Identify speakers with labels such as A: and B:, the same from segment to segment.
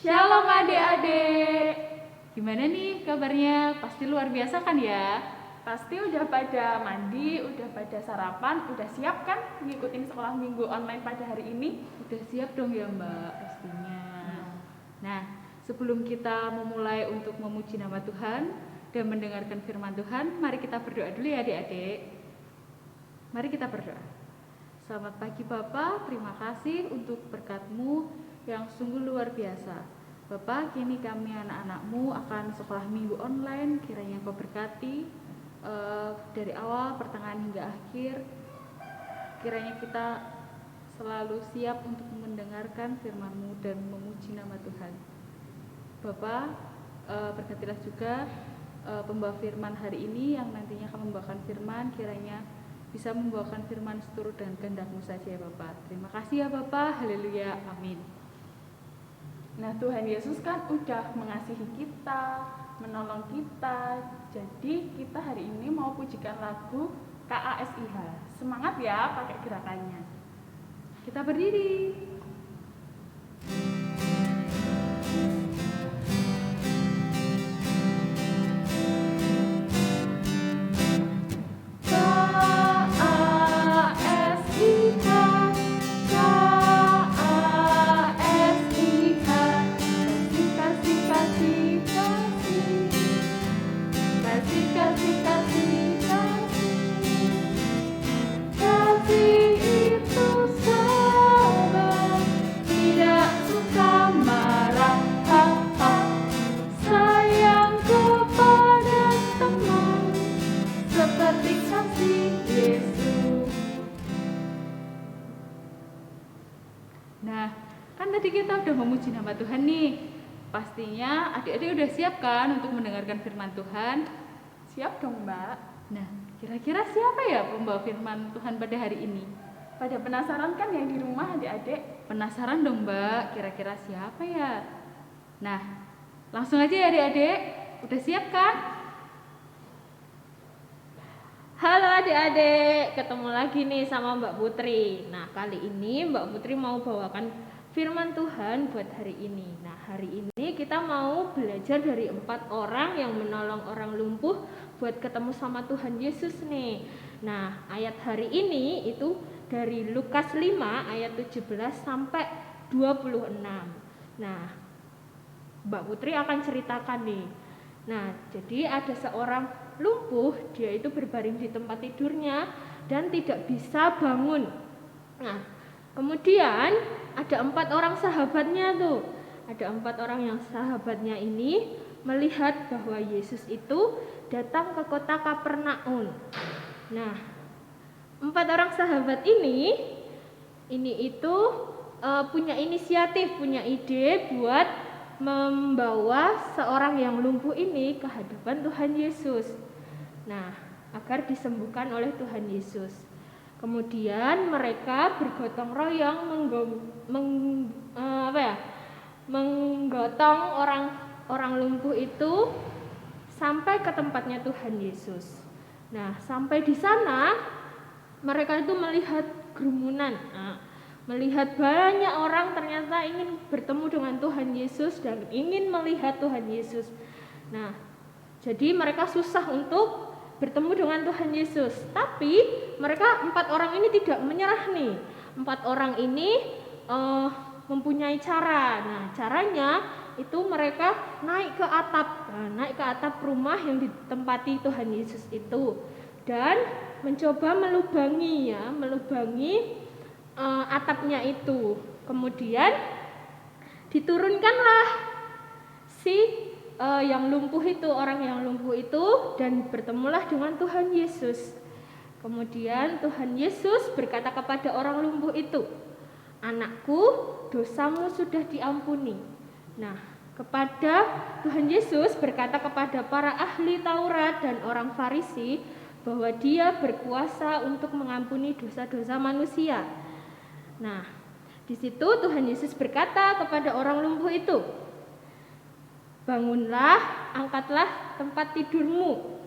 A: Shalom adik-adik. Gimana nih kabarnya? Pasti luar biasa kan ya?
B: Pasti udah pada mandi, udah pada sarapan, udah siap kan ngikutin sekolah minggu online pada hari ini?
A: Udah siap dong ya Mbak, pastinya. Nah, sebelum kita memulai untuk memuji nama Tuhan dan mendengarkan firman Tuhan, mari kita berdoa dulu ya adik-adik. Mari kita berdoa. Selamat pagi Bapak, terima kasih untuk berkat-Mu yang sungguh luar biasa. Bapak, kini kami anak-anak-Mu akan sekolah minggu online, kiranya Kau berkati dari awal, pertengahan hingga akhir. Kiranya kita selalu siap untuk mendengarkan firman-Mu dan memuji nama Tuhan. Bapak, berkatilah juga pembawa firman hari ini yang nantinya akan membawakan firman, kiranya bisa membawakan firman seturut dengan kehendak-Mu saja ya Bapak. Terima kasih ya Bapak, haleluya, amin.
B: Nah, Tuhan Yesus kan udah mengasihi kita, menolong kita. Jadi kita hari ini mau pujikan lagu KASIH. Semangat ya pakai gerakannya.
A: Kita berdiri. Nah, kan tadi kita udah memuji nama Tuhan nih. Pastinya adik-adik udah siap kan untuk mendengarkan firman Tuhan?
B: Siap dong, Mbak.
A: Nah, kira-kira siapa ya pembawa firman Tuhan pada hari ini?
B: Pada penasaran kan yang di rumah adik-adik?
A: Penasaran dong Mbak, kira-kira siapa ya? Nah, langsung aja ya adik-adik. Udah siap kan?
C: Halo adik-adik, ketemu lagi nih sama Mbak Putri. Nah, kali ini Mbak Putri mau bawakan firman Tuhan buat hari ini. Nah, hari ini kita mau belajar dari 4 orang yang menolong orang lumpuh buat ketemu sama Tuhan Yesus nih. Nah, ayat hari ini itu dari Lukas 5 ayat 17 sampai 26. Nah, Mbak Putri akan ceritakan nih. Nah, jadi ada seorang lumpuh, dia itu berbaring di tempat tidurnya dan tidak bisa bangun. Nah, kemudian ada 4 orang sahabatnya tuh. Ada 4 orang yang sahabatnya ini melihat bahwa Yesus itu datang ke kota Kapernaum. Nah, 4 orang sahabat ini itu punya inisiatif, punya ide buat membawa seorang yang lumpuh ini ke hadapan Tuhan Yesus. Nah, agar disembuhkan oleh Tuhan Yesus. Kemudian mereka bergotong royong menggotong orang lumpuh itu sampai ke tempatnya Tuhan Yesus. Nah, sampai di sana mereka itu melihat kerumunan. Melihat banyak orang ternyata ingin bertemu dengan Tuhan Yesus dan ingin melihat Tuhan Yesus. Nah, jadi mereka susah untuk bertemu dengan Tuhan Yesus. Tapi mereka 4 orang ini tidak menyerah nih. 4 orang ini mempunyai cara. Nah, caranya itu mereka naik ke atap rumah yang ditempati Tuhan Yesus itu dan mencoba melubangi atapnya itu. Kemudian diturunkanlah orang yang lumpuh itu dan bertemulah dengan Tuhan Yesus. Kemudian Tuhan Yesus berkata kepada orang lumpuh itu, "Anakku, dosamu sudah diampuni." Nah, Tuhan Yesus berkata kepada para ahli Taurat dan orang Farisi bahwa Dia berkuasa untuk mengampuni dosa-dosa manusia. Nah, di situ Tuhan Yesus berkata kepada orang lumpuh itu, "Bangunlah, angkatlah tempat tidurmu."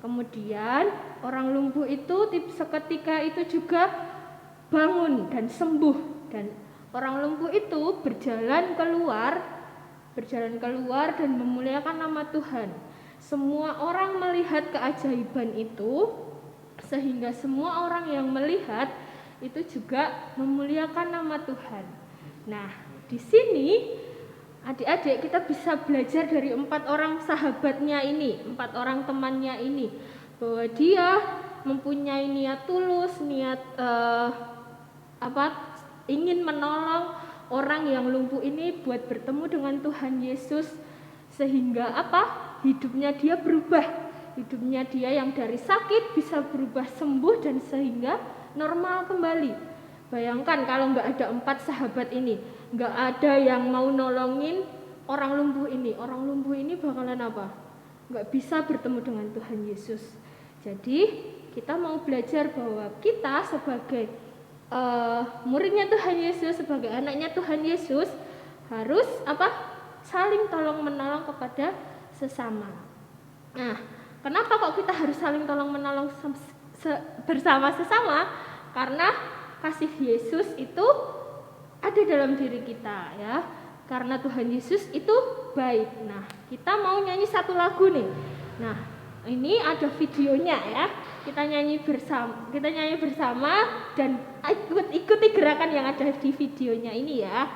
C: Kemudian orang lumpuh itu seketika itu juga bangun dan sembuh, dan orang lumpuh itu berjalan keluar berjalan keluar dan memuliakan nama Tuhan. Semua orang melihat keajaiban itu, sehingga semua orang yang melihat itu juga memuliakan nama Tuhan. Nah, di sini adik-adik kita bisa belajar dari 4 orang sahabatnya ini, 4 orang temannya ini, bahwa dia mempunyai niat tulus, niat ingin menolong orang yang lumpuh ini buat bertemu dengan Tuhan Yesus, sehingga hidupnya dia berubah, hidupnya dia yang dari sakit bisa berubah sembuh dan sehingga normal kembali. Bayangkan kalau nggak ada 4 sahabat ini, nggak ada yang mau nolongin orang lumpuh ini bakalan apa? Nggak bisa bertemu dengan Tuhan Yesus. Jadi kita mau belajar bahwa kita sebagai muridnya Tuhan Yesus, sebagai anaknya Tuhan Yesus harus saling tolong menolong kepada sesama. Nah, kenapa kok kita harus saling tolong menolong bersama sesama? Karena kasih Yesus itu ada dalam diri kita, ya. Karena Tuhan Yesus itu baik. Nah, kita mau nyanyi satu lagu nih. Nah, ini ada videonya ya. Kita nyanyi bersama dan ikuti gerakan yang ada di videonya ini ya.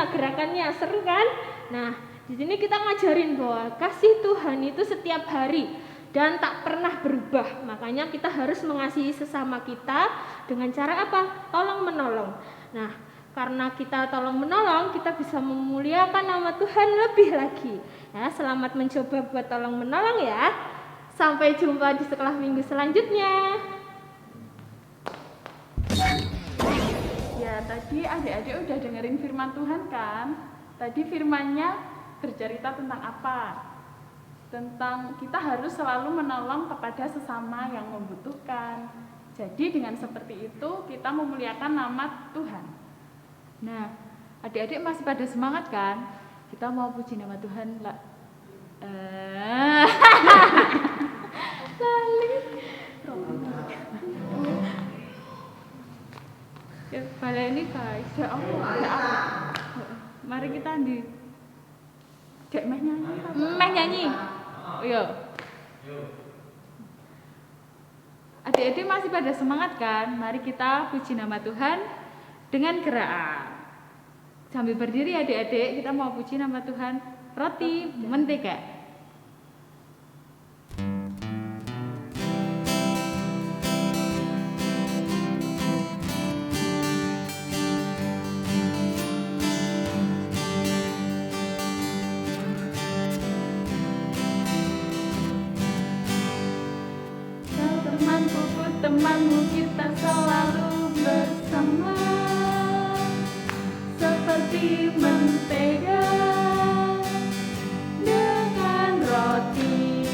C: Gerakannya seru kan? Nah, di sini kita ngajarin bahwa kasih Tuhan itu setiap hari dan tak pernah berubah. Makanya kita harus mengasihi sesama kita dengan cara apa? Tolong menolong. Nah, karena kita tolong menolong, kita bisa memuliakan nama Tuhan lebih lagi. Ya, selamat mencoba buat tolong menolong ya. Sampai jumpa di sekolah minggu selanjutnya.
B: Ya, tadi adik-adik udah dengerin firman Tuhan kan? Tadi firmannya bercerita tentang apa? Tentang kita harus selalu menolong kepada sesama yang membutuhkan. Jadi dengan seperti itu kita memuliakan nama Tuhan.
A: Nah, adik-adik masih pada semangat kan? Kita mau puji nama Tuhan lah. Ya, baleni guys.
B: Ya Allah,
A: Mari kita di
B: Dek meh nyanyi.
A: meh nyanyi. Oh, iya. Adik-adik masih pada semangat kan? Mari kita puji nama Tuhan dengan gerakan. Sambil berdiri adik-adik, kita mau puji nama Tuhan. Roti mentega.
B: Temanmu kita selalu bersama, seperti mentega dengan roti.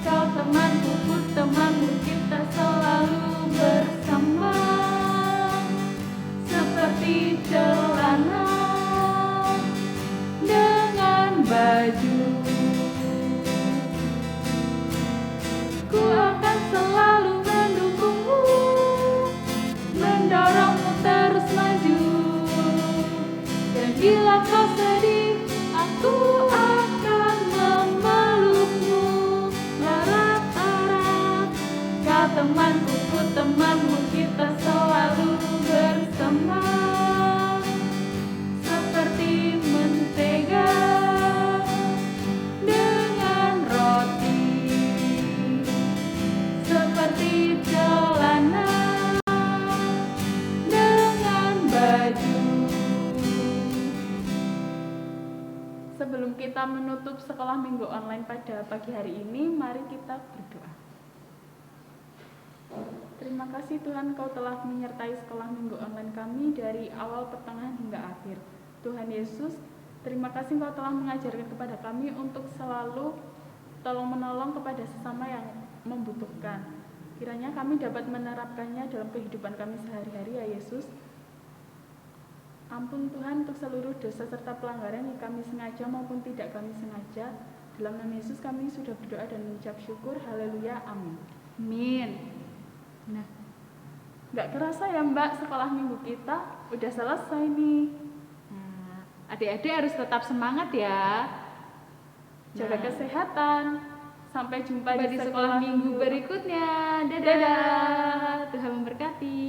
B: Kau temanku, ku temanmu, kita selalu bersama, seperti celana dengan baju. Ku akan selalu mendukungmu, mendorongmu terus maju. Dan bila kau sedih, aku akan memelukmu erat-erat. Kau temanku, ku temanmu, kita selalu bersama, seperti mentega dengan roti, seperti celana dengan baju. Sebelum kita menutup sekolah minggu online pada pagi hari ini, mari kita berdoa. Terima kasih Tuhan, Kau telah menyertai sekolah minggu online kami dari awal, pertengahan hingga akhir. Tuhan Yesus, terima kasih Kau telah mengajarkan kepada kami untuk selalu tolong menolong kepada sesama yang membutuhkan. Kiranya kami dapat menerapkannya dalam kehidupan kami sehari-hari ya Yesus. Ampun Tuhan untuk seluruh dosa serta pelanggaran yang kami sengaja maupun tidak kami sengaja. Dalam nama Yesus kami sudah berdoa dan mengucap syukur. Haleluya, amin.
A: Amin. Nah,
B: Gak kerasa ya Mbak, sekolah minggu kita udah selesai nih.
A: nah, adik-adik harus tetap semangat ya.
B: Jaga
A: Nah,
B: kesehatan. Sampai jumpa
A: di sekolah minggu berikutnya. Dadah. Tuhan memberkati.